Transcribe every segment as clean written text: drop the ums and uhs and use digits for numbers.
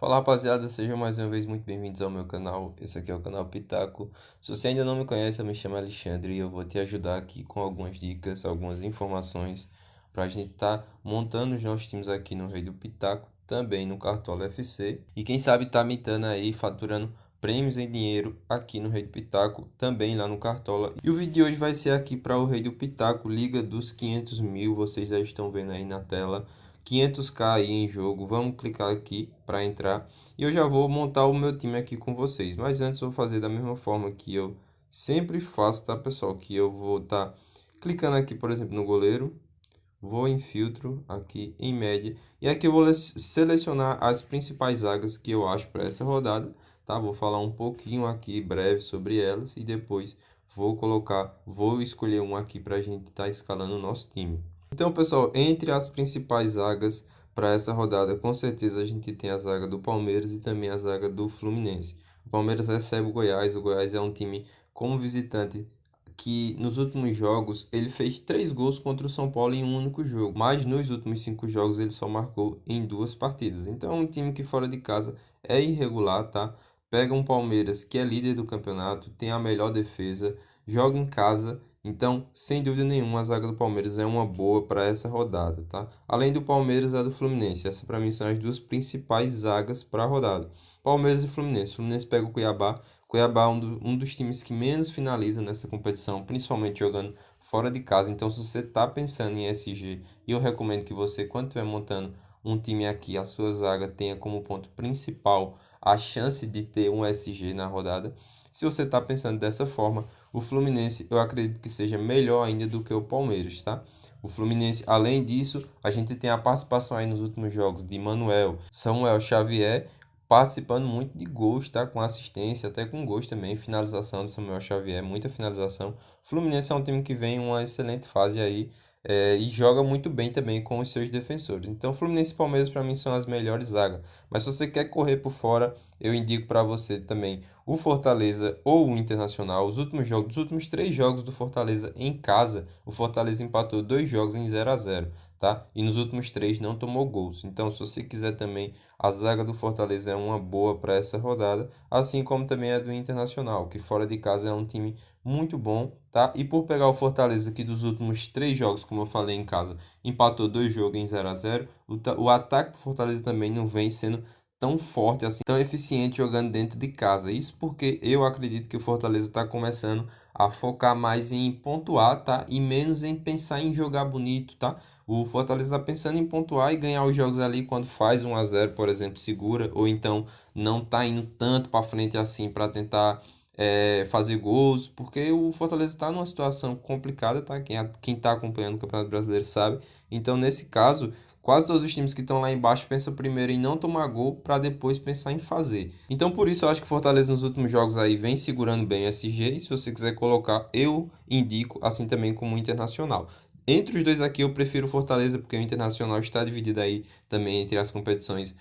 Fala rapaziada, sejam mais uma vez muito bem-vindos ao meu canal. Esse aqui é o canal Pitaco. Se você ainda não me conhece, eu me chamo Alexandre e eu vou te ajudar aqui com algumas dicas, algumas informações para a gente estar montando os nossos times aqui no Rei do Pitaco, também no Cartola FC. E quem sabe tá mitando aí, faturando prêmios em dinheiro aqui no Rei do Pitaco, também lá no Cartola. E o vídeo de hoje vai ser aqui para o Rei do Pitaco, Liga dos 500 mil, vocês já estão vendo aí na tela. 500k aí em jogo, vamos clicar aqui para entrar e eu já vou montar o meu time aqui com vocês, mas antes eu vou fazer da mesma forma que eu sempre faço, tá pessoal, que eu vou estar clicando aqui, por exemplo, no goleiro, vou em filtro, aqui em média, e aqui eu vou selecionar as principais zagas que eu acho para essa rodada, tá? Vou falar um pouquinho aqui breve sobre elas e depois vou escolher um aqui para a gente estar escalando o nosso time. Então, pessoal, entre as principais zagas para essa rodada, com certeza a gente tem a zaga do Palmeiras e também a zaga do Fluminense. O Palmeiras recebe o Goiás é um time como visitante que nos últimos jogos ele fez 3 gols contra o São Paulo em um único jogo, mas nos últimos 5 jogos ele só marcou em 2 partidas. Então é um time que fora de casa é irregular, tá? Pega um Palmeiras que é líder do campeonato, tem a melhor defesa, joga em casa. Então, sem dúvida nenhuma, a zaga do Palmeiras é uma boa para essa rodada, tá? Além do Palmeiras, a do Fluminense. Essa para mim são as duas principais zagas para a rodada. Palmeiras e Fluminense. Fluminense pega o Cuiabá. Cuiabá é um dos times que menos finaliza nessa competição, principalmente jogando fora de casa. Então, se você está pensando em SG, eu recomendo que você, quando estiver montando um time aqui, a sua zaga tenha como ponto principal a chance de ter um SG na rodada. Se você está pensando dessa forma, o Fluminense eu acredito que seja melhor ainda do que o Palmeiras, tá? O Fluminense, além disso, a gente tem a participação aí nos últimos jogos de Manuel, Samuel Xavier, participando muito de gols, tá? Com assistência, até com gols também, finalização de Samuel Xavier, muita finalização. O Fluminense é um time que vem em uma excelente fase aí, e joga muito bem também com os seus defensores. Então, Fluminense e Palmeiras para mim são as melhores zagas. Mas se você quer correr por fora, eu indico para você também o Fortaleza ou o Internacional. Os últimos 3 jogos do Fortaleza em casa, o Fortaleza empatou 2 jogos em 0-0, tá? E nos últimos 3 não tomou gols. Então, se você quiser também, a zaga do Fortaleza é uma boa para essa rodada, assim como também a do Internacional, que fora de casa é um time muito bom, tá? E por pegar o Fortaleza aqui dos últimos 3 jogos, como eu falei em casa, empatou 2 jogos em 0-0, o ataque do Fortaleza também não vem sendo tão forte assim, tão eficiente jogando dentro de casa. Isso porque eu acredito que o Fortaleza está começando a focar mais em pontuar, tá? E menos em pensar em jogar bonito, tá? O Fortaleza está pensando em pontuar e ganhar os jogos ali quando faz 1-0, por exemplo, segura, ou então não tá indo tanto para frente assim para tentar fazer gols, porque o Fortaleza está numa situação complicada, tá? Quem tá acompanhando o Campeonato Brasileiro sabe. Então, nesse caso, quase todos os times que estão lá embaixo pensam primeiro em não tomar gol para depois pensar em fazer. Então, por isso, eu acho que o Fortaleza nos últimos jogos aí vem segurando bem o SG. E se você quiser colocar, eu indico, assim também como o Internacional. Entre os dois aqui, eu prefiro o Fortaleza, porque o Internacional está dividido aí também entre as competições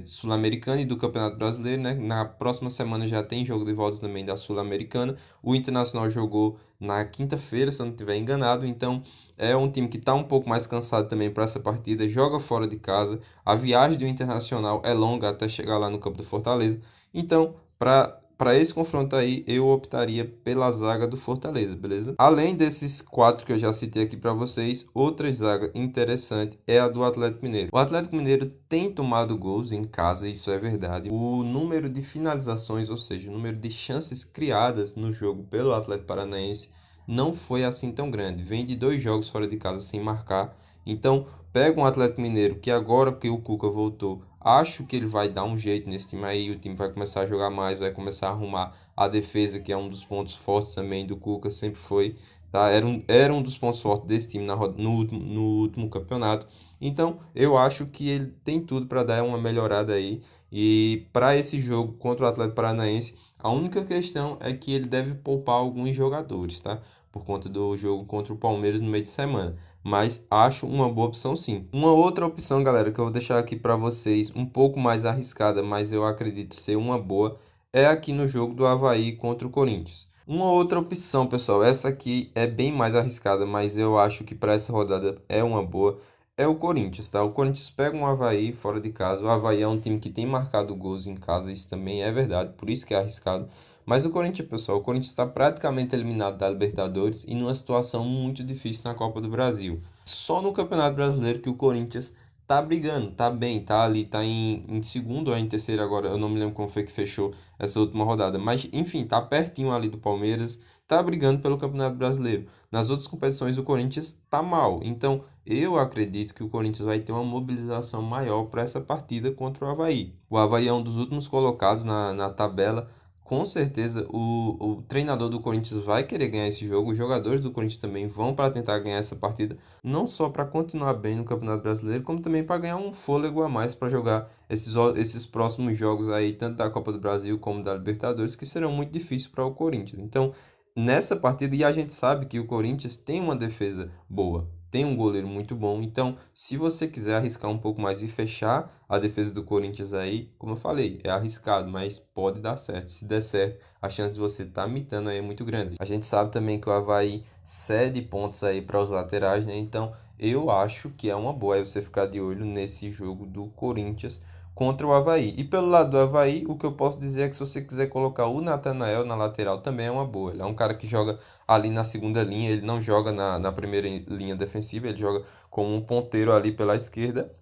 Sul-Americana e do Campeonato Brasileiro, né? Na próxima semana já tem jogo de volta também da Sul-Americana. O Internacional jogou na quinta-feira, se eu não estiver enganado, então é um time que está um pouco mais cansado também para essa partida, joga fora de casa. A viagem do Internacional é longa até chegar lá no campo do Fortaleza. Então, para esse confronto aí, eu optaria pela zaga do Fortaleza, beleza? Além desses 4 que eu já citei aqui para vocês, outra zaga interessante é a do Atlético Mineiro. O Atlético Mineiro tem tomado gols em casa, isso é verdade. O número de finalizações, ou seja, o número de chances criadas no jogo pelo Atlético Paranaense não foi assim tão grande. Vem de 2 jogos fora de casa sem marcar. Então, pega um Atlético Mineiro que agora que o Cuca voltou, acho que ele vai dar um jeito nesse time aí. O time vai começar a jogar mais, vai começar a arrumar a defesa, que é um dos pontos fortes também do Cuca, sempre foi. Tá? Era um dos pontos fortes desse time no último campeonato. Então, eu acho que ele tem tudo para dar uma melhorada aí. E para esse jogo contra o Atlético Paranaense, a única questão é que ele deve poupar alguns jogadores, tá? Por conta do jogo contra o Palmeiras no meio de semana. Mas acho uma boa opção sim. Uma outra opção, galera, que eu vou deixar aqui para vocês, um pouco mais arriscada, mas eu acredito ser uma boa, é aqui no jogo do Avaí contra o Corinthians. Uma outra opção, pessoal, essa aqui é bem mais arriscada, mas eu acho que para essa rodada é uma boa. é o Corinthians, tá? O Corinthians pega um Avaí fora de casa. O Avaí é um time que tem marcado gols em casa, isso também é verdade, por isso que é arriscado. Mas o Corinthians, pessoal, o Corinthians está praticamente eliminado da Libertadores e numa situação muito difícil na Copa do Brasil. Só no Campeonato Brasileiro que o Corinthians tá brigando, tá bem, tá ali, tá em segundo ou em terceiro agora, eu não me lembro como foi que fechou essa última rodada. Mas, enfim, tá pertinho ali do Palmeiras, tá brigando pelo Campeonato Brasileiro. Nas outras competições o Corinthians tá mal, então eu acredito que o Corinthians vai ter uma mobilização maior para essa partida contra o Avaí. O Avaí é um dos últimos colocados na tabela. Com certeza o treinador do Corinthians vai querer ganhar esse jogo. Os jogadores do Corinthians também vão para tentar ganhar essa partida. Não só para continuar bem no Campeonato Brasileiro, como também para ganhar um fôlego a mais para jogar esses próximos jogos aí, tanto da Copa do Brasil como da Libertadores, que serão muito difíceis para o Corinthians. Então, nessa partida, e a gente sabe que o Corinthians tem uma defesa boa, tem um goleiro muito bom. Então, se você quiser arriscar um pouco mais e fechar a defesa do Corinthians aí, como eu falei, é arriscado, mas pode dar certo. Se der certo, a chance de você estar mitando aí é muito grande. A gente sabe também que o Avaí cede pontos aí para os laterais, né? Então, eu acho que é uma boa aí você ficar de olho nesse jogo do Corinthians contra o Avaí. E pelo lado do Avaí, o que eu posso dizer é que se você quiser colocar o Natanael na lateral também é uma boa. Ele é um cara que joga ali na segunda linha, ele não joga na primeira linha defensiva, ele joga como um ponteiro ali pela esquerda.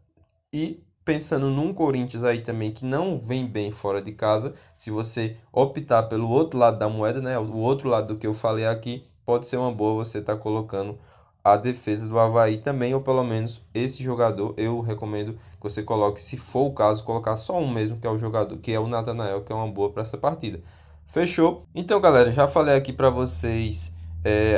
E pensando num Corinthians aí também que não vem bem fora de casa, se você optar pelo outro lado da moeda, né, o outro lado do que eu falei aqui, pode ser uma boa você estar colocando a defesa do Avaí também, ou pelo menos esse jogador, eu recomendo que você coloque, se for o caso, colocar só um mesmo, que é o jogador, que é o Natanael, que é uma boa para essa partida. Fechou? Então, galera, já falei aqui para vocês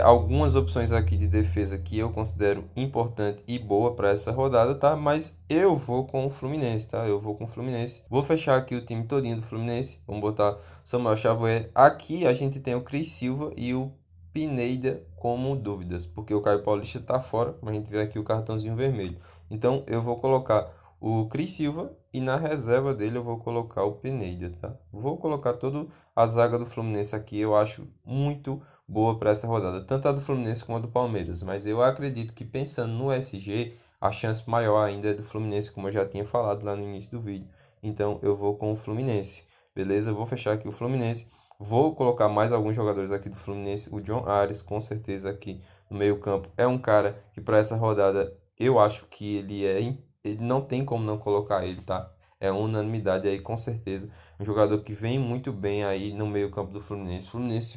algumas opções aqui de defesa que eu considero importante e boa para essa rodada, tá? Mas eu vou com o Fluminense, tá? Eu vou com o Fluminense. Vou fechar aqui o time todinho do Fluminense. Vamos botar Samuel Xavier. Aqui a gente tem o Cris Silva e o Pineda como dúvidas, porque o Caio Paulista tá fora, como a gente vê aqui o cartãozinho vermelho. Então eu vou colocar o Cris Silva e na reserva dele eu vou colocar o Pineda, tá? Vou colocar toda a zaga do Fluminense aqui, eu acho muito boa para essa rodada, tanto a do Fluminense como a do Palmeiras, mas eu acredito que pensando no SG, a chance maior ainda é do Fluminense, como eu já tinha falado lá no início do vídeo. Então eu vou com o Fluminense, beleza? Vou fechar aqui o Fluminense. Vou colocar mais alguns jogadores aqui do Fluminense. O John Ares, com certeza, aqui no meio-campo, é um cara que para essa rodada eu acho que ele não tem como não colocar ele, tá? É uma unanimidade aí, com certeza. Um jogador que vem muito bem aí no meio-campo do Fluminense.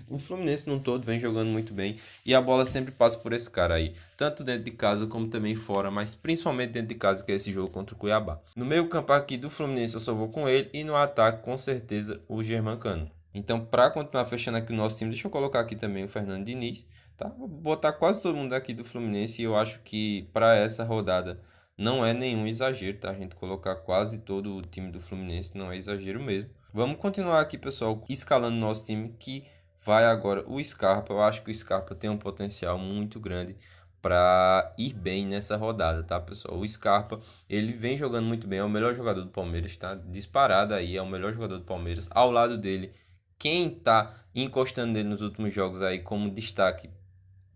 O Fluminense no todo vem jogando muito bem e a bola sempre passa por esse cara aí, tanto dentro de casa como também fora, mas principalmente dentro de casa, que é esse jogo contra o Cuiabá. No meio-campo aqui do Fluminense eu só vou com ele e no ataque, com certeza, o Germancano. Então, para continuar fechando aqui o nosso time, deixa eu colocar aqui também o Fernando Diniz, tá? Vou botar quase todo mundo aqui do Fluminense e eu acho que para essa rodada não é nenhum exagero, tá? A gente colocar quase todo o time do Fluminense não é exagero mesmo. Vamos continuar aqui, pessoal, escalando nosso time, que vai agora o Scarpa. Eu acho que o Scarpa tem um potencial muito grande para ir bem nessa rodada, tá, pessoal? O Scarpa, ele vem jogando muito bem, é o melhor jogador do Palmeiras, tá? Disparado aí, é o melhor jogador do Palmeiras. Ao lado dele, quem tá encostando nele nos últimos jogos aí como destaque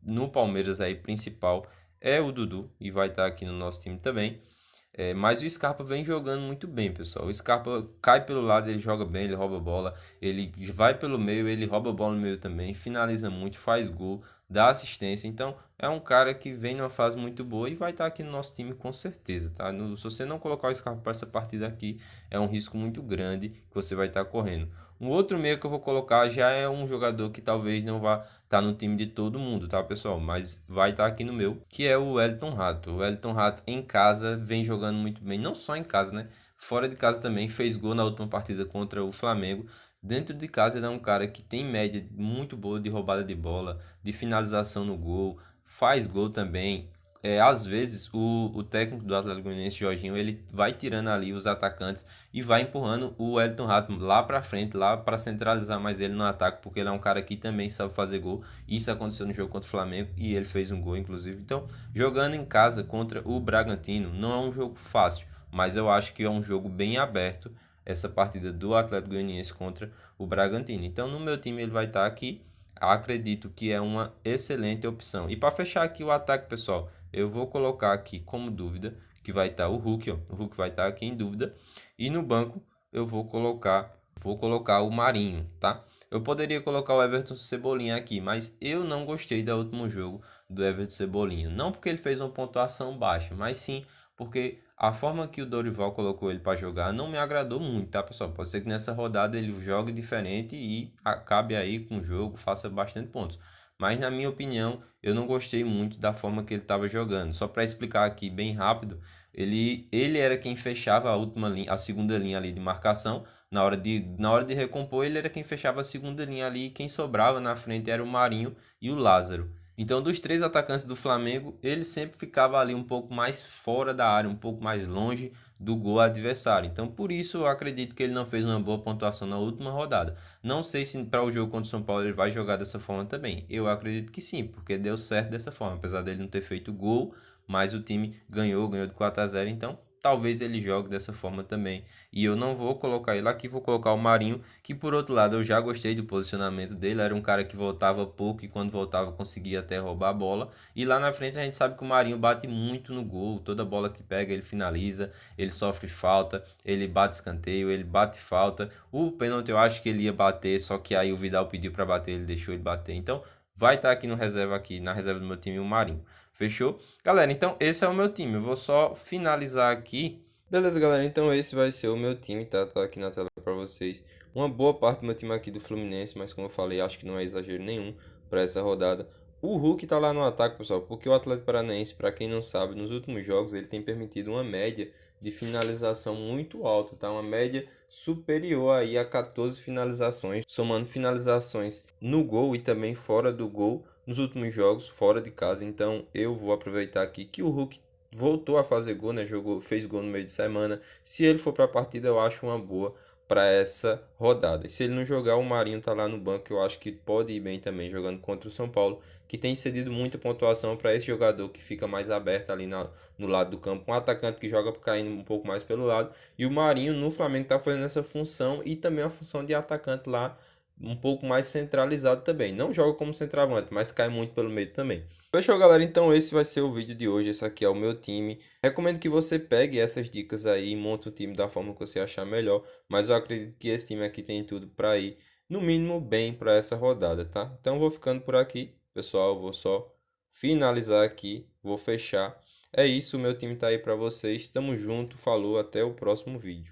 no Palmeiras aí principal é o Dudu e vai estar aqui no nosso time também. Mas o Scarpa vem jogando muito bem, pessoal. O Scarpa cai pelo lado, ele joga bem, ele rouba bola, ele vai pelo meio, ele rouba bola no meio também, finaliza muito, faz gol, dá assistência. Então é um cara que vem numa fase muito boa e vai estar aqui no nosso time com certeza, tá? Se você não colocar o Scarpa para essa partida aqui, é um risco muito grande que você vai estar correndo. Um outro meio que eu vou colocar já é um jogador que talvez não vá estar no time de todo mundo, tá, pessoal? Mas vai estar aqui no meu, que é o Wellington Rato. O Wellington Rato em casa vem jogando muito bem, não só em casa, né? Fora de casa também, fez gol na última partida contra o Flamengo. Dentro de casa ele é um cara que tem média muito boa de roubada de bola, de finalização no gol, faz gol também. Às vezes o técnico do Atlético Goianiense, Jorginho, ele vai tirando ali os atacantes e vai empurrando o Wellington Rato lá para frente, lá para centralizar mais ele no ataque, porque ele é um cara que também sabe fazer gol. Isso aconteceu no jogo contra o Flamengo e ele fez um gol, inclusive. Então, jogando em casa contra o Bragantino, não é um jogo fácil, mas eu acho que é um jogo bem aberto, essa partida do Atlético Goianiense contra o Bragantino. Então, no meu time ele vai estar aqui. Acredito que é uma excelente opção. E para fechar aqui o ataque, pessoal, eu vou colocar aqui como dúvida, que vai estar o Hulk, ó. O Hulk vai estar aqui em dúvida. E no banco eu vou colocar o Marinho, tá? Eu poderia colocar o Everton Cebolinha aqui, mas eu não gostei do último jogo do Everton Cebolinha. Não porque ele fez uma pontuação baixa, mas sim porque a forma que o Dorival colocou ele para jogar não me agradou muito, tá, pessoal? Pode ser que nessa rodada ele jogue diferente e acabe aí com o jogo, faça bastante pontos. Mas na minha opinião, eu não gostei muito da forma que ele estava jogando. Só para explicar aqui bem rápido, ele era quem fechava a última linha, a segunda linha ali de marcação. Na hora de recompor, ele era quem fechava a segunda linha ali e quem sobrava na frente era o Marinho e o Lázaro. Então, dos três atacantes do Flamengo, ele sempre ficava ali um pouco mais fora da área, um pouco mais longe do gol adversário. Então, por isso, eu acredito que ele não fez uma boa pontuação na última rodada. Não sei se para o jogo contra o São Paulo ele vai jogar dessa forma também. Eu acredito que sim, porque deu certo dessa forma, apesar dele não ter feito gol, mas o time ganhou de 4-0, então talvez ele jogue dessa forma também. E eu não vou colocar ele aqui, vou colocar o Marinho, que por outro lado eu já gostei do posicionamento dele, era um cara que voltava pouco e quando voltava conseguia até roubar a bola. E lá na frente a gente sabe que o Marinho bate muito no gol, toda bola que pega ele finaliza, ele sofre falta, ele bate escanteio, ele bate falta. O pênalti eu acho que ele ia bater, só que aí o Vidal pediu para bater, ele deixou ele bater. Então vai estar aqui no reserva aqui, na reserva do meu time o Marinho. Fechou? Galera, então esse é o meu time. Eu vou só finalizar aqui. Beleza, galera. Então esse vai ser o meu time, tá? Tá aqui na tela para vocês. Uma boa parte do meu time aqui do Fluminense, mas como eu falei, acho que não é exagero nenhum para essa rodada. O Hulk tá lá no ataque, pessoal, porque o Atlético Paranaense, para quem não sabe, nos últimos jogos ele tem permitido uma média de finalização muito alta, tá? Uma média superior aí a 14 finalizações, somando finalizações no gol e também fora do gol nos últimos jogos, fora de casa. Então eu vou aproveitar aqui que o Hulk voltou a fazer gol, né? Fez gol no meio de semana. Se ele for para a partida, eu acho uma boa para essa rodada. E se ele não jogar, o Marinho tá lá no banco, eu acho que pode ir bem também jogando contra o São Paulo, que tem cedido muita pontuação para esse jogador que fica mais aberto ali no lado do campo, um atacante que joga caindo um pouco mais pelo lado, e o Marinho no Flamengo tá fazendo essa função e também a função de atacante lá um pouco mais centralizado também. Não joga como centroavante, mas cai muito pelo meio também. Fechou, galera? Então esse vai ser o vídeo de hoje. Esse aqui é o meu time. Recomendo que você pegue essas dicas aí e monte o time da forma que você achar melhor. Mas eu acredito que esse time aqui tem tudo para ir, no mínimo, bem para essa rodada, tá? Então vou ficando por aqui, pessoal. Vou só finalizar aqui. Vou fechar. É isso, o meu time tá aí para vocês. Tamo junto. Falou, até o próximo vídeo.